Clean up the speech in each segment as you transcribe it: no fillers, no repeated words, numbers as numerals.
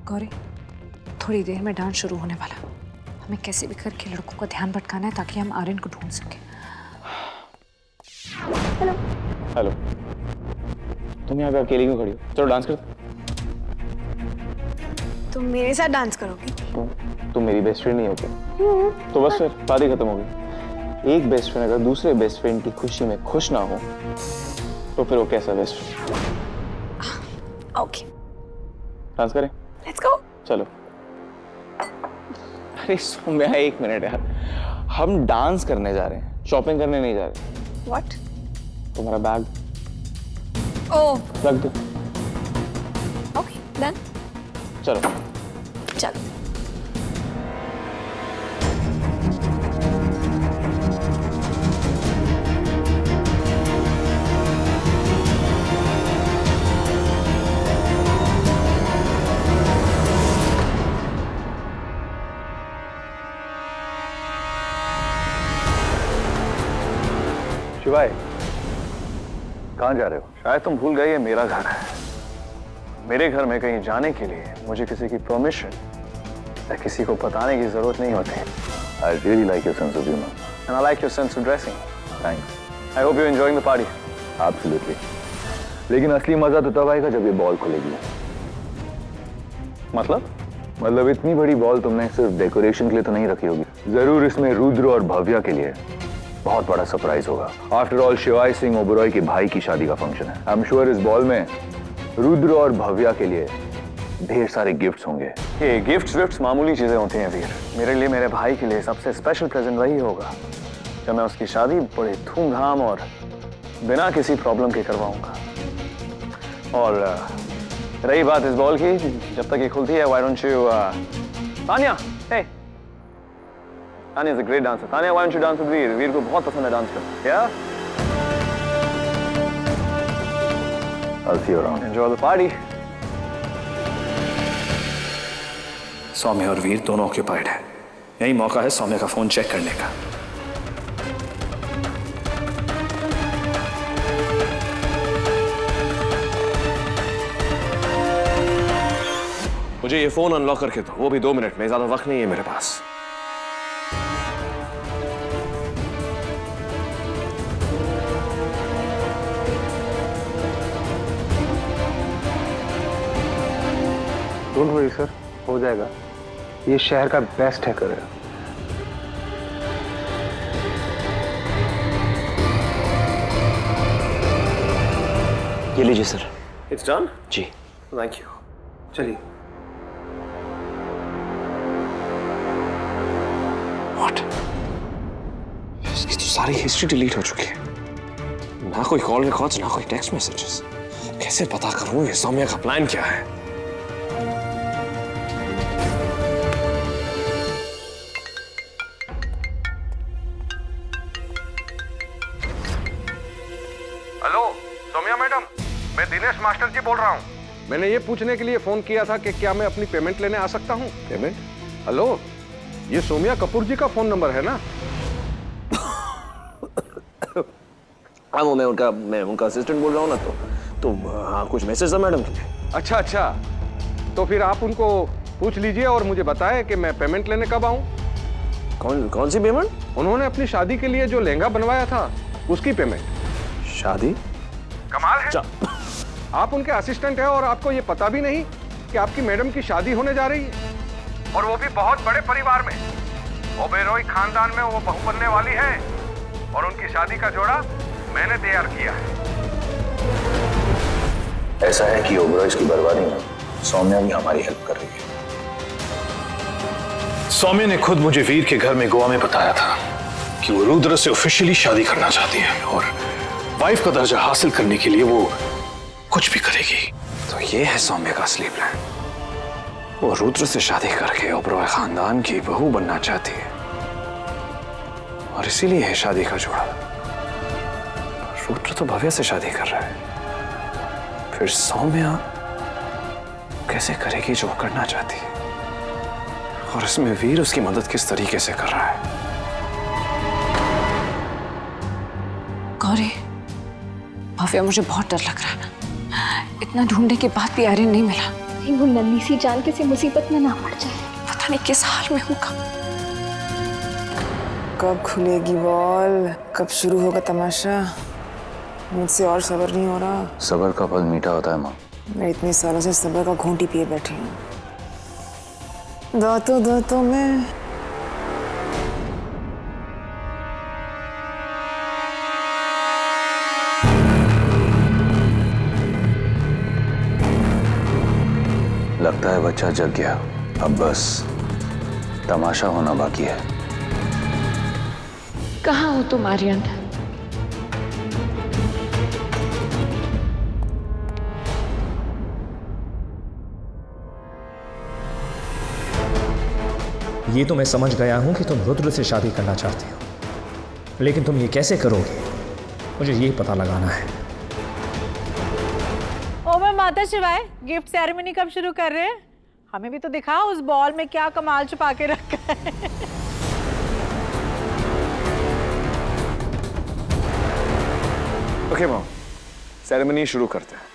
गौरी, थोड़ी देर में डांस शुरू होने वाला। हमें कैसे भी करके लड़कों का ध्यान भटकाना है ताकि हम आर्यन को ढूंढ सकें। हेलो। हेलो, तुम यहाँ पे अकेली क्यों खड़ी हो? चलो डांस करते। तुम मेरे साथ डांस करोगी? तुम मेरी बेस्ट फ्रेंड नहीं हो क्या? तो बस फिर बात ही खत्म हो गई। एक बेस्ट फ्रेंड अगर दूसरे बेस्ट फ्रेंड की खुशी में खुश ना हो तो फिर वो कैसा बेस्ट फ्रेंड? ओके, डांस करें? Let's go. चलो। अरे सौम्या, एक मिनट यार, हम डांस करने जा रहे हैं, शॉपिंग करने नहीं जा रहे। व्हाट? तुम्हारा बैग ओह, रख दो। Okay done. चलो चलो। शिवाय, कहाँ जा रहे हो? शायद तुम भूल गए ये मेरा घर है। मेरे घर में कहीं जाने के लिए मुझे किसी की परमिशन या किसी को बताने की जरूरत नहीं होती। I really like your sense of humor. And I like your sense of dressing. Thanks. I hope you're enjoying the party. Absolutely. लेकिन असली मजा तो तब आएगा जब ये बॉल खुलेगी। मतलब इतनी बड़ी बॉल तुमने सिर्फ डेकोरेशन के लिए तो नहीं रखी होगी। जरूर इसमें रुद्र और भव्या के लिए बहुत बड़ा सरप्राइज होगा। आफ्टर ऑल शिवाय सिंह ओबरॉय के भाई की शादी का फंक्शन है। आई एम श्योर इस बॉल में रुद्र और भव्या के लिए ढेर सारे गिफ्ट्स होंगे। ये गिफ्ट्स मामूली चीजें होती हैं वीर। मेरे लिए, मेरे भाई के लिए सबसे स्पेशल प्रेजेंट वही होगा जब मैं उसकी शादी बड़े धूमधाम और बिना किसी प्रॉब्लम के करवाऊंगा। और रही बात इस बॉल की, जब तक ये खुलती है, why don't you Tania, hey Tania is a great dancer. Tania, why don't you dance with Veer? Veer को बहुत पसंद है डांस करना। क्या? I'll see you around. Enjoy the party. Saumya और वीर दोनों ऑक्यूपाइड है। यही मौका है सौम्या का फोन चेक करने का। मुझे ये फोन अनलॉक करके दो, वो भी 2 मिनट में। ज्यादा वक्त नहीं है मेरे पास। डोंट वरी सर, हो जाएगा। ये शहर का बेस्ट हैकर है। ये लीजिए सर। It's done? जी। Thank you. चलिए। व्हाट? इसकी तो सारी हिस्ट्री डिलीट हो चुकी है। ना कोई कॉल रिकॉर्ड्स, ना कोई टेक्स्ट मैसेजेस। कैसे पता करूं ये सौम्या का प्लान क्या है? हेलो सौम्या मैडम, मैं दिनेश मास्टर जी बोल रहा हूँ। मैंने ये पूछने के लिए फोन किया था कि क्या मैं अपनी पेमेंट लेने आ सकता हूँ? पेमेंट? हेलो, ये सौम्या कपूर जी का फोन नंबर है ना? हाँ, वो मैं उनका असिस्टेंट बोल रहा हूँ ना। तो हाँ, कुछ मैसेज था मैडम के लिए। अच्छा, तो फिर आप उनको पूछ लीजिए और मुझे बताएं कि मैं पेमेंट लेने कब आऊँ। कौन सी पेमेंट? उन्होंने अपनी शादी के लिए जो लहंगा बनवाया था उसकी पेमेंट। शादी? कमाल है। आप उनके असिस्टेंट हैं और आपको ये पता भी नहीं कि आपकी मैडम की शादी होने जा रही है, और वो भी बहुत बड़े परिवार में। ओबेरॉय खानदान में वो बहू बनने वाली है और उनकी शादी का जोड़ा मैंने तैयार किया है। ऐसा है कि ओबरॉय की बर्बादी में सौम्या भी हमारी हेल्प कर रही है। सौम्या ने खुद मुझे वीर के घर में गोवा में बताया था कि वो रुद्र से ऑफिशियली शादी करना चाहती है और वाइफ का दर्जा हासिल करने के लिए वो कुछ भी करेगी। तो ये है सौम्या का असली प्लान। वो रुद्र से शादी करके ओबरॉय खानदान की बहू बनना चाहती है और इसीलिए है शादी का जोड़ा। रुद्र तो भव्या से शादी कर रहा है, फिर सौम्या कैसे करेगी जो करना चाहती है, और इसमें वीर उसकी मदद किस तरीके से कर रहा है। गौरी, भव्या, मुझे बहुत डर लग रहा है। इतना ढूंढने के बाद भी आर्यन नहीं मिला। कहीं वो नन्ही सी जान किसी मुसीबत में ना पड़ जाए। पता नहीं किस हाल में होगा। कब खुलेगी बॉल, कब शुरू होगा तमाशा? मुझसे और सब्र नहीं हो रहा। सबर का फल मीठा होता है माँ। मैं इतने सालों से सब्र का घूंट ही पिए बैठी हूँ। दांतों में लगता है बच्चा जग गया। अब बस तमाशा होना बाकी है। कहाँ हो तुम आर्यन? ये तो मैं समझ गया हूं कि तुम रुद्र से शादी करना चाहते हो, लेकिन तुम ये कैसे करोगे, मुझे ये पता लगाना है। ओम माता शिवाय, गिफ्ट सेरेमनी कब शुरू कर रहे हैं? हमें भी तो दिखा उस बॉल में क्या कमाल छुपा के रखा है। ओके मॉम, सेरेमनी शुरू करते हैं।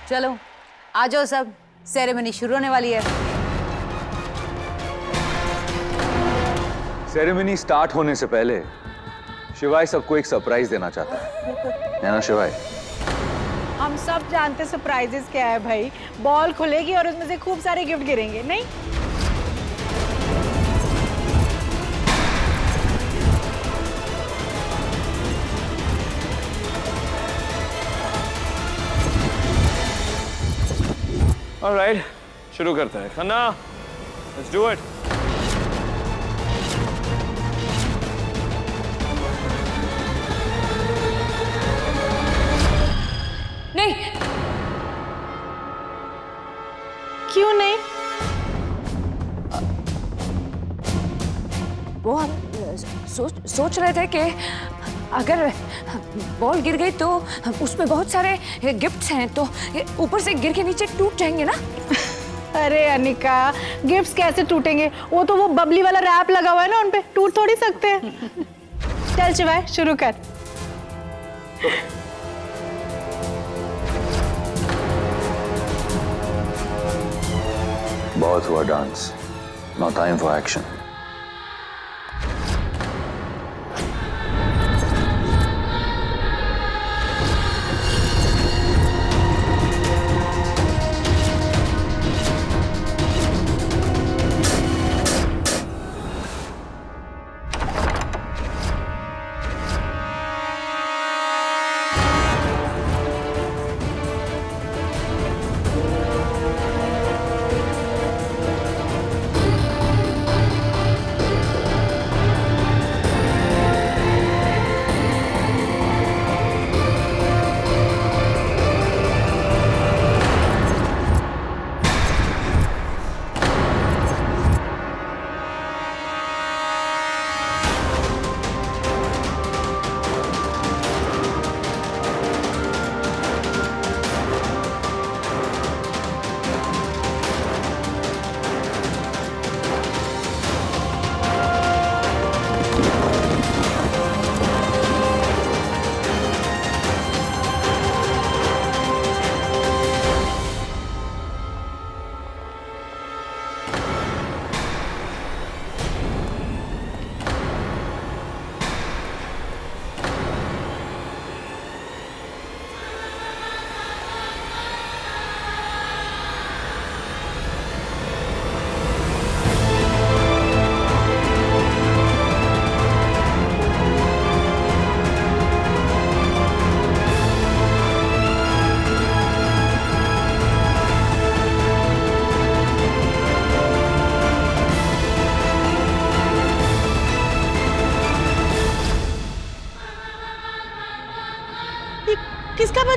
चलो आ जाओ सब, सेरेमनी शुरू होने वाली है। सेरेमनी स्टार्ट होने से पहले शिवाय सबको एक सरप्राइज देना चाहता है ना शिवाय? हम सब जानते सरप्राइजेस क्या है भाई। बॉल खुलेगी और उसमें से खूब सारे गिफ्ट गिरेंगे, नहीं? ऑलराइट, शुरू करते हैं। Khanna, let's do it. नहीं। क्यों नहीं? वो हम सोच रहे थे कि अगर बॉल गिर गई तो उसमें बहुत सारे गिफ्ट्स हैं, तो ऊपर से गिर के नीचे टूट जाएंगे ना। अरे अनिका, गिफ्ट्स कैसे टूटेंगे? वो बबली वाला रैप लगा हुआ है ना, उनपे टूट थोड़ी सकते हैं। चल शिवाय, शुरू कर। बहुत हुआ dance, no time for action.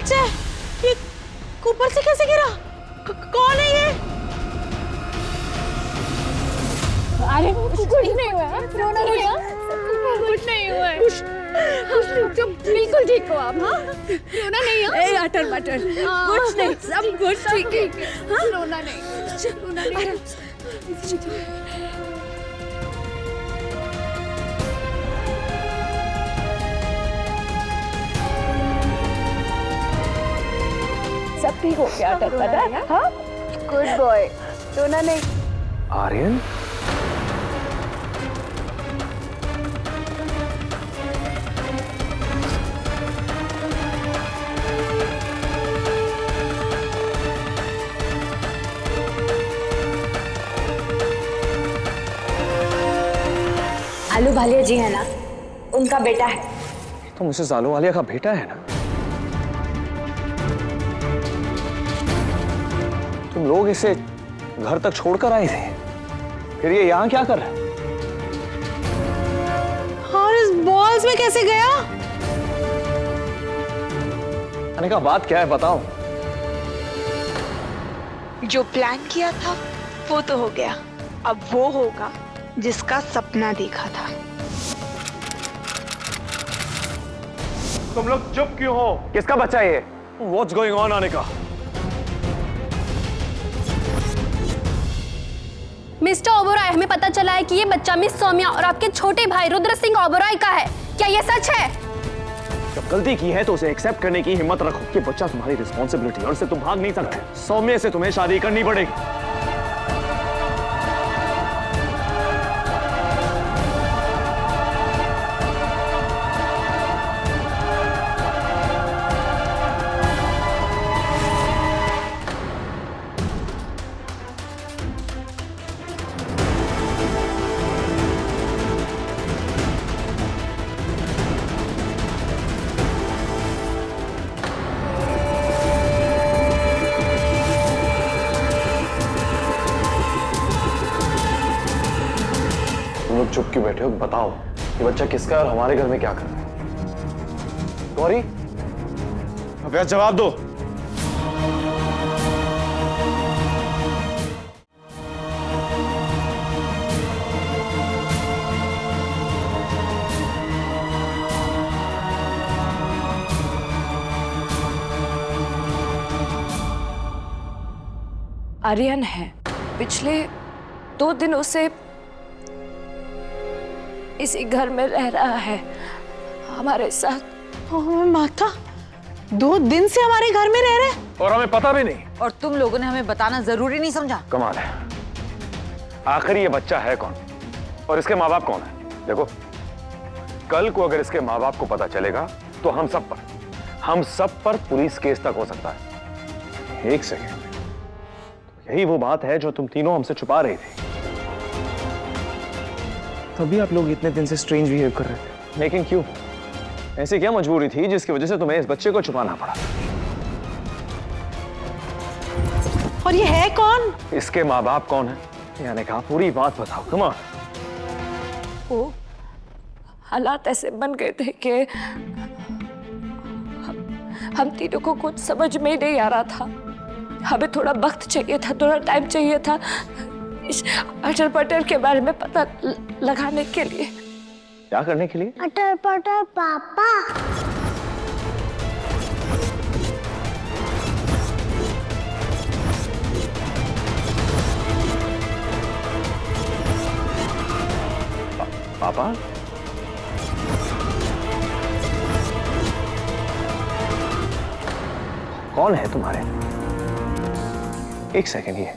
बच्चा है, ये ऊपर से कैसे गिरा? कौन है ये? अरे कुछ नहीं हुआ है, रोना नहीं हुआ, कुछ नहीं हुआ है, कुछ बिल्कुल ठीक हो आप। हाँ, रोना नहीं है। ए अटर मटर, कुछ नहीं, सब कुछ ठीक है। हाँ, रोना नहीं, रोना नहीं। सब ठीक हो गया अटर मटर। हाँ, गुड बॉय, रोना नहीं। आर्यन, आलू भालिया जी है ना, उनका बेटा है। तो मिसेस आलूवालिया का बेटा है ना? तुम लोग इसे घर तक छोड़कर आए थे, फिर ये यहाँ क्या कर रहा है? और इस बॉल्स में कैसे गया? अनिका, बात क्या है बताओ। जो प्लान किया था वो तो हो गया, अब वो होगा जिसका सपना देखा था। तुम लोग चुप क्यों हो? किसका बच्चा है ये? What's going on, Anika? Mister Oberoi, हमें पता चला है कि ये बच्चा मिस सौम्या और आपके छोटे भाई रुद्र सिंह ओबेरॉय का है। क्या ये सच है? जब गलती की है तो उसे एक्सेप्ट करने की हिम्मत रखो कि बच्चा तुम्हारी रिस्पॉन्सिबिलिटी है और उससे तुम भाग नहीं सकते। सौम्या से तुम्हें शादी करनी पड़ेगी। तुम लोग चुप क्यों बैठे हो? बताओ, ये बच्चा किसका है और हमारे घर में क्या कर रहा है? गौरी, अब जवाब दो। आर्यन है। पिछले 2 दिनों से इसी घर में रह रहा है हमारे साथ। माता, 2 दिन से हमारे घर में रह रहे हैं और हमें पता भी नहीं। और तुम लोगों ने हमें बताना जरूरी नहीं समझा? कमाल है। आखिर ये बच्चा है कौन और इसके माँ बाप कौन है? देखो, कल को अगर इसके माँ बाप को पता चलेगा तो हम सब पर पुलिस केस तक हो सकता है। एक सेकेंड, यही वो बात है जो तुम तीनों हमसे छुपा रही थी। तभी आप लोग इतने दिन से स्ट्रेंज बिहेव कर रहे थे। लेकिन क्यों? ऐसी क्या मजबूरी थी जिसकी वजह से तुम्हें इस बच्चे को छुपाना पड़ा? और ये है कौन? इसके माँ बाप कौन है? यानी कहा पूरी बात बताओ। Come on. वो हालात ऐसे बन गए थे कि हम तीनों को कुछ समझ में नहीं आ रहा था। हमें थोड़ा वक्त चाहिए था, थोड़ा टाइम चाहिए था इस अटर पटर के बारे में पता लगाने के लिए। क्या करने के लिए? अटर पटर पापा। पापा? कौन है तुम्हारे? एक सेकंड, ये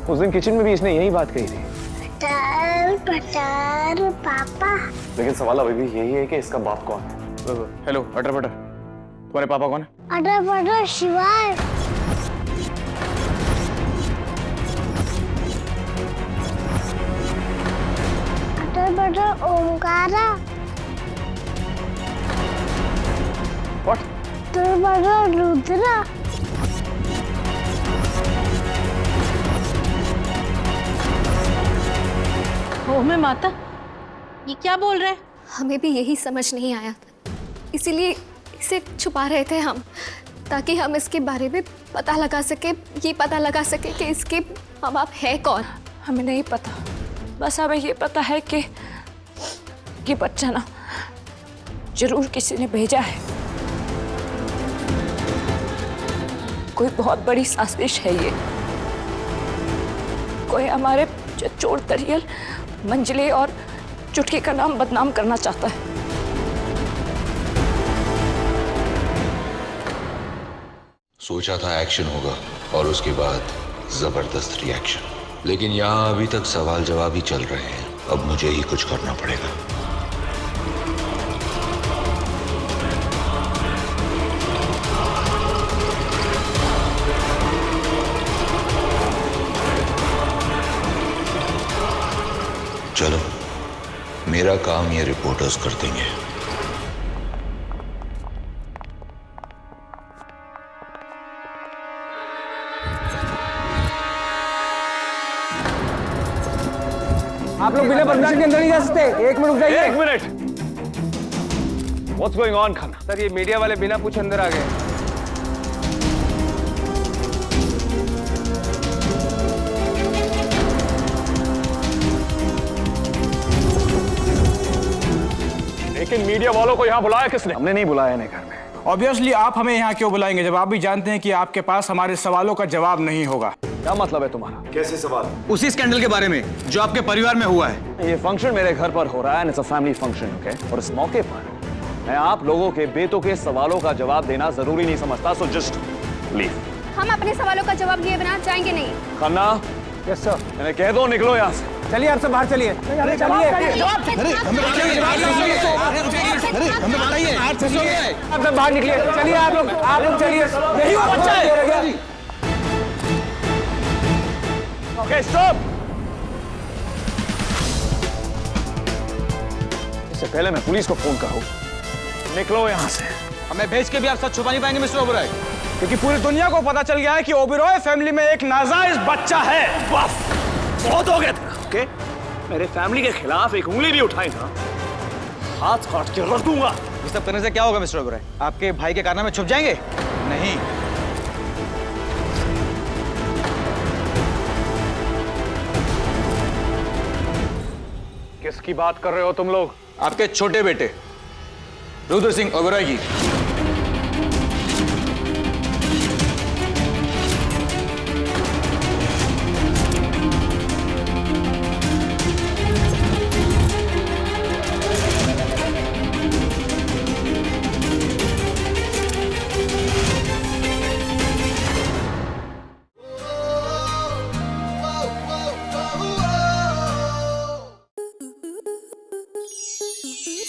उस दिन किचन में भी इसने यही बात कही थी। अटर पटर पापा। लेकिन सवाल अभी भी यही है कि इसका बाप कौन है? हेलो अटर पटर, तुम्हारे पापा कौन है? अटर पटर शिवाय। अटर पटर ओमकारा। What? अटर पटर रुद्रा। ओ मैं माता, ये क्या बोल रहे हैं? हमें भी यही समझ नहीं आया, इसीलिए इसे छुपा रहे थे हम। ताकि हम इसके बारे में पता लगा सके, ये पता लगा सके कि इसके माँ बाप है कौन। हमें नहीं पता, बस हमें ये पता है कि ये बच्चा ना जरूर किसी ने भेजा है। कोई बहुत बड़ी साजिश है ये। कोई हमारे चोर तरियल, मंजले और चुटकी का नाम बदनाम करना चाहता है। सोचा था एक्शन होगा और उसके बाद जबरदस्त रिएक्शन, लेकिन यहाँ अभी तक सवाल जवाब ही चल रहे हैं। अब मुझे ही कुछ करना पड़ेगा। चलो, मेरा काम ये रिपोर्टर्स कर देंगे। आप लोग बिना परमिशन के अंदर नहीं जा सकते। 1 मिनट रुक जाइए। 1 minute. What's going on, Khanna? Sir, ये मीडिया वाले बिना पूछे अंदर आ गए। लेकिन मीडिया वालों को यहाँ बुलाया किसने? हमने नहीं बुलाया इन्हें घर में। ऑब्वियसली आप हमें यहाँ क्यों बुलाएंगे जब आप भी जानते हैं कि आपके पास हमारे सवालों का जवाब नहीं होगा। क्या मतलब है तुम्हारा? कैसे सवाल? उसी स्कैंडल के बारे में जो आपके परिवार में हुआ है। ये फंक्शन मेरे घर पर हो रहा है, it's a family function, okay? और इस मौके पर मैं आप लोगों के बेतुके सवालों का जवाब देना जरूरी नहीं समझता, सो जस्ट लीव। हम अपने सवालों का जवाब दिए बिना जाएंगे नहीं। Khanna, yes sir. मैंने कह दो निकलो यहाँ से। चलिए, आप सब बाहर चलिए। अरे हमें बताइए। आप सब बाहर निकलिए। चलिए, आप लोग चलिए। यही वो बच्चा है। Okay, stop. इससे पहले मैं पुलिस को फोन करूं, निकलो यहाँ से। हमें भेज के भी आप सच छुपा नहीं पाएंगे मिस्टर ओबेरॉय, क्योंकि पूरी दुनिया को पता चल गया है कि ओबेरॉय फैमिली में एक नाजायज बच्चा है। बस बहुत हो गया था, ओके? मेरे फैमिली के खिलाफ एक उंगली भी उठाएगा, हाथ काट के रख दूंगा। ये सब करने से क्या होगा मिस्टर ओबेरॉय? आपके भाई के कारनामे छुप जाएंगे? नहीं। किसकी बात कर रहे हो तुम लोग? आपके छोटे बेटे रुद्र सिंह ओबेरॉय की।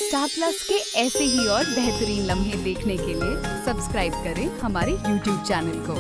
स्टार प्लस के ऐसे ही और बेहतरीन लम्हे देखने के लिए सब्सक्राइब करें हमारे YouTube चैनल को।